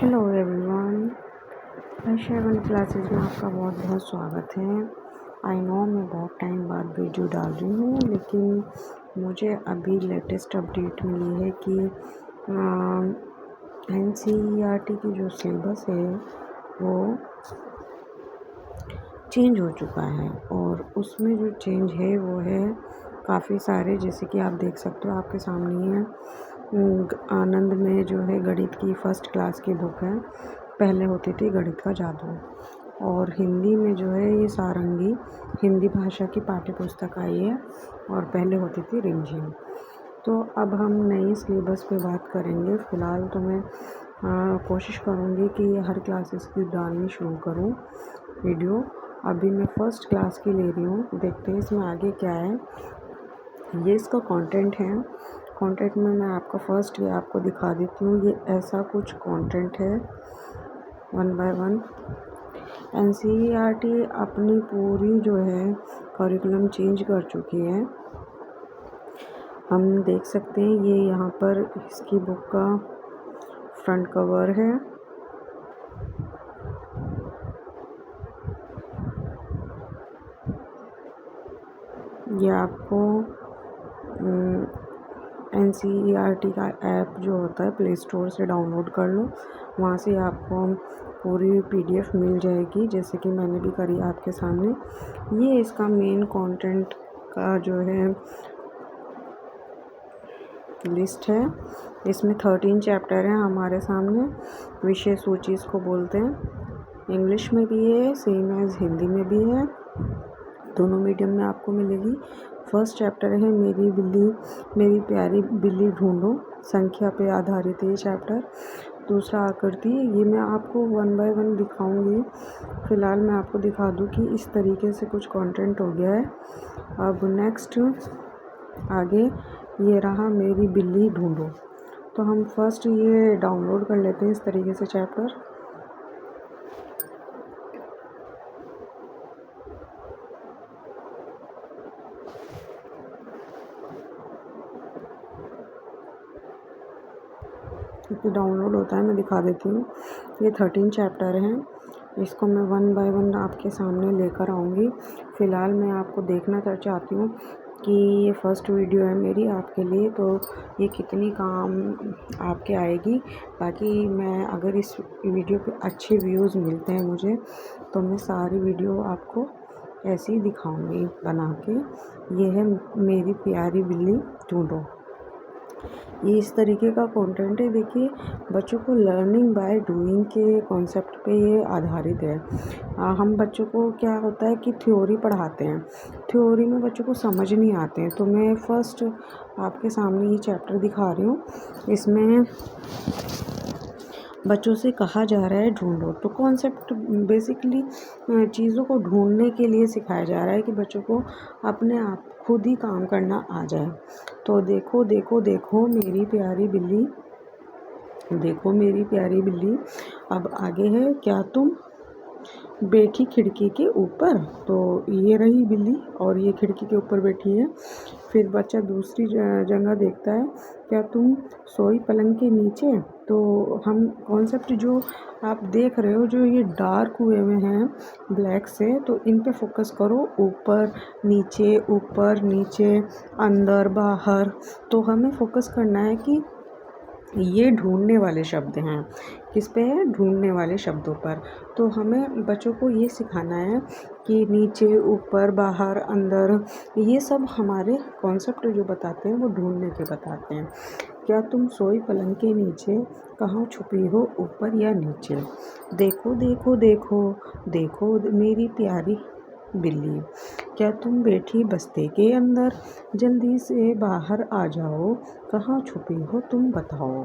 Hello everyone, श्रवण classes में आपका बहुत बहुत स्वागत है। आई नो मैं बहुत टाइम बाद वीडियो डाल रही हूँ, लेकिन मुझे अभी लेटेस्ट अपडेट मिली है कि NCERT की जो सिलेबस है वो चेंज हो चुका है और उसमें जो चेंज है वो है काफ़ी सारे, जैसे कि आप देख सकते हो आपके सामने है। आनंद में जो है गणित की फर्स्ट क्लास की बुक है, पहले होती थी गणित का जादू। और हिंदी में जो है ये सारंगी हिंदी भाषा की पाठ्य पुस्तक आई है और पहले होती थी रिमझिम। तो अब हम नई सिलेबस पे बात करेंगे। फ़िलहाल तो मैं कोशिश करूँगी कि हर क्लासेस की डालनी शुरू करूँ वीडियो। अभी मैं फ़र्स्ट क्लास की ले रही हूँ, देखते हैं इसमें आगे क्या है। ये इसका कंटेंट है। कंटेंट में मैं आपका फर्स्ट ये आपको दिखा देती हूँ। ये ऐसा कुछ कंटेंट है, वन बाय वन। NCERT अपनी पूरी जो है करिकुलम चेंज कर चुकी है। हम देख सकते हैं ये यहाँ पर इसकी बुक का फ्रंट कवर है। ये आपको NCERT का ऐप जो होता है प्ले स्टोर से डाउनलोड कर लो, वहाँ से आपको पूरी PDF मिल जाएगी, जैसे कि मैंने भी करी आपके सामने। ये इसका मेन कंटेंट का जो है लिस्ट है। इसमें 13 चैप्टर हैं हमारे सामने। विषय सूची इसको बोलते हैं। इंग्लिश में भी है, सेम एज़ हिंदी में भी है, दोनों मीडियम में आपको मिलेगी। फर्स्ट चैप्टर है मेरी प्यारी बिल्ली ढूंढो, संख्या पे आधारित है ये चैप्टर। दूसरा आकृति, ये मैं आपको वन बाय वन दिखाऊंगी। फ़िलहाल मैं आपको दिखा दूं कि इस तरीके से कुछ कंटेंट हो गया है। अब नेक्स्ट आगे ये रहा मेरी बिल्ली ढूंढो। तो हम फर्स्ट ये डाउनलोड कर लेते हैं इस तरीके से चैप्टर। कितनी डाउनलोड होता है मैं दिखा देती हूँ। ये 13 चैप्टर हैं, इसको मैं वन बाय वन आपके सामने लेकर आऊँगी। फ़िलहाल मैं आपको देखना चाहती हूँ कि ये फर्स्ट वीडियो है मेरी आपके लिए, तो ये कितनी काम आपके आएगी। बाकी मैं अगर इस वीडियो पे अच्छे व्यूज़ मिलते हैं मुझे, तो मैं सारी वीडियो आपको ऐसे ही दिखाऊँगी बना के। ये है मेरी प्यारी बिल्ली ढूंढो। ये इस तरीके का कंटेंट है। देखिए, बच्चों को लर्निंग बाय डूइंग के कॉन्सेप्ट पे ये आधारित है। हम बच्चों को क्या होता है कि थ्योरी पढ़ाते हैं, थ्योरी में बच्चों को समझ नहीं आते हैं। तो मैं फर्स्ट आपके सामने ये चैप्टर दिखा रही हूँ। इसमें बच्चों से कहा जा रहा है ढूंढो। तो कॉन्सेप्ट बेसिकली चीज़ों को ढूंढने के लिए सिखाया जा रहा है कि बच्चों को अपने आप खुद ही काम करना आ जाए। तो देखो देखो देखो मेरी प्यारी बिल्ली, देखो मेरी प्यारी बिल्ली। अब आगे है, क्या तुम बैठी खिड़की के ऊपर। तो ये रही बिल्ली और ये खिड़की के ऊपर बैठी है। फिर बच्चा दूसरी जगह देखता है, क्या तुम सोई पलंग के नीचे। तो हम कॉन्सेप्ट जो आप देख रहे हो, जो ये डार्क हुए हुए हैं ब्लैक से, तो इन पे फोकस करो। ऊपर नीचे, अंदर बाहर। तो हमें फोकस करना है कि ये ढूंढने वाले शब्द हैं। किस पे है? ढूंढने वाले शब्दों पर। तो हमें बच्चों को ये सिखाना है कि नीचे, ऊपर, बाहर, अंदर, ये सब हमारे कॉन्सेप्ट जो बताते हैं वो ढूंढने के बताते हैं। क्या तुम सोई पलंग के नीचे, कहाँ छुपी हो, ऊपर या नीचे। देखो देखो देखो देखो मेरी प्यारी बिल्ली, क्या तुम बैठी बस्ते के अंदर, जल्दी से बाहर आ जाओ, कहाँ छुपी हो तुम बताओ।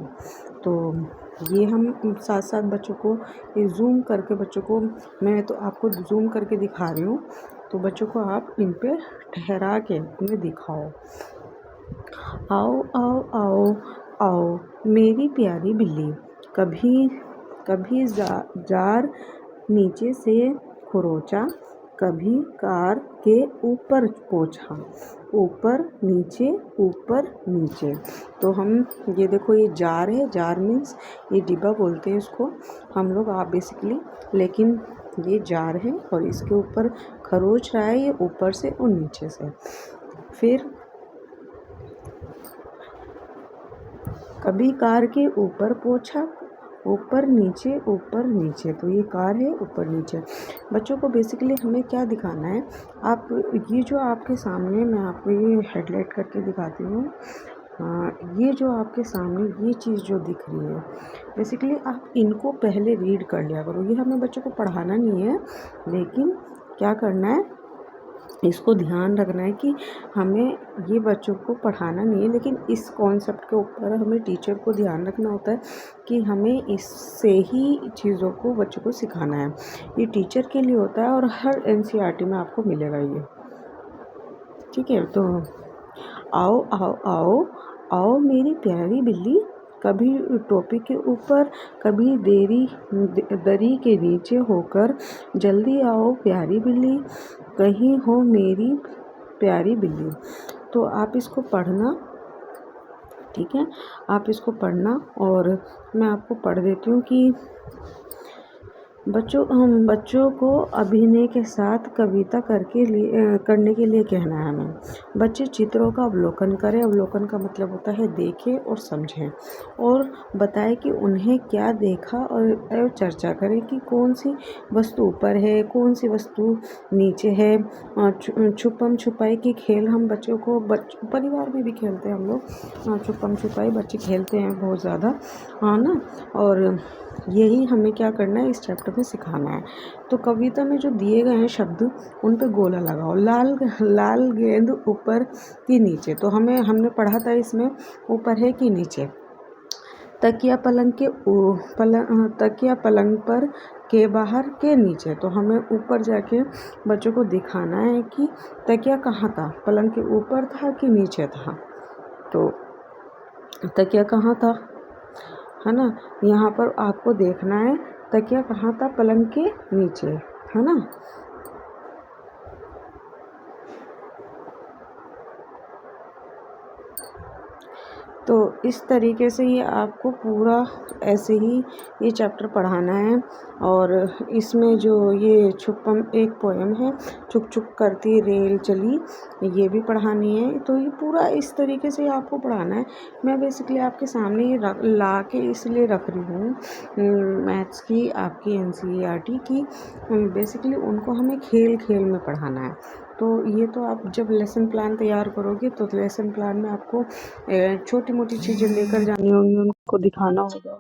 तो ये हम साथ साथ बच्चों को ये जूम करके, बच्चों को मैं तो आपको जूम करके दिखा रही हूँ, तो बच्चों को आप इन पे ठहरा के उन्हें दिखाओ। आओ आओ आओ आओ मेरी प्यारी बिल्ली, कभी कभी जार नीचे से खुरोचा, कभी कार के ऊपर पोछा, ऊपर नीचे। तो हम ये देखो, ये जार है, जार मीन्स ये डिब्बा बोलते हैं इसको हम लोग आप बेसिकली, लेकिन ये जार है और इसके ऊपर खरोच रहा है, ये ऊपर से और नीचे से। फिर कभी कार के ऊपर पोछा, ऊपर नीचे। तो ये कार है, ऊपर नीचे। बच्चों को बेसिकली हमें क्या दिखाना है, आप ये जो आपके सामने, मैं आपको ये हेडलाइट करके दिखाती हूँ। ये जो आपके सामने ये चीज़ जो दिख रही है, बेसिकली आप इनको पहले रीड कर लिया करो। ये हमें बच्चों को पढ़ाना नहीं है, लेकिन क्या करना है, इसको ध्यान रखना है कि हमें ये बच्चों को पढ़ाना नहीं है, लेकिन इस कॉन्सेप्ट के ऊपर हमें टीचर को ध्यान रखना होता है कि हमें इससे ही चीज़ों को बच्चों को सिखाना है। ये टीचर के लिए होता है और हर एनसीईआरटी में आपको मिलेगा ये, ठीक है। तो आओ आओ आओ आओ मेरी प्यारी बिल्ली, कभी टोपी के ऊपर, कभी दरी के नीचे होकर, जल्दी आओ प्यारी बिल्ली, कहीं हो मेरी प्यारी बिल्ली। तो आप इसको पढ़ना, ठीक है, आप इसको पढ़ना और मैं आपको पढ़ देती हूँ कि बच्चों को अभिनय के साथ कविता करने के लिए कहना है हमें। बच्चे चित्रों का अवलोकन करें। अवलोकन का मतलब होता है देखें और समझें, और बताएं कि उन्हें क्या देखा, और चर्चा करें कि कौन सी वस्तु ऊपर है, कौन सी वस्तु नीचे है। छुपम छुपाई की खेल हम बच्चों को परिवार में भी खेलते हैं हम लोग। छुपम छुपाई बच्चे खेलते हैं बहुत ज़्यादा, हाँ ना। और यही हमें क्या करना है, इस चैप्टर में सिखाना है। तो कविता में जो दिए गए हैं शब्द, उन पे गोला लगाओ। लाल गेंद ऊपर कि नीचे, तो हमने पढ़ा था इसमें ऊपर है कि नीचे। तकिया पलंग पर के बाहर के नीचे, तो हमें ऊपर जाके बच्चों को दिखाना है कि तकिया कहाँ था, पलंग के ऊपर था कि नीचे था। तो तकिया कहाँ था, है ना, यहाँ पर आपको देखना है तकिया कहाँ था, पलंग के नीचे, है ना। तो इस तरीके से ये आपको पूरा ऐसे ही ये चैप्टर पढ़ाना है। और इसमें जो ये छुपम एक पोएम है, चुक चुक करती रेल चली, ये भी पढ़ानी है। तो ये पूरा इस तरीके से आपको पढ़ाना है। मैं बेसिकली आपके सामने ये ला के इसलिए रख रही हूँ मैथ्स की, आपकी एनसीईआरटी की। बेसिकली उनको हमें खेल खेल में पढ़ाना है। तो ये तो आप जब लेसन प्लान तैयार करोगे, तो लेसन प्लान में आपको छोटी मोटी चीज़ें लेकर जानी होंगी, उनको दिखाना होगा।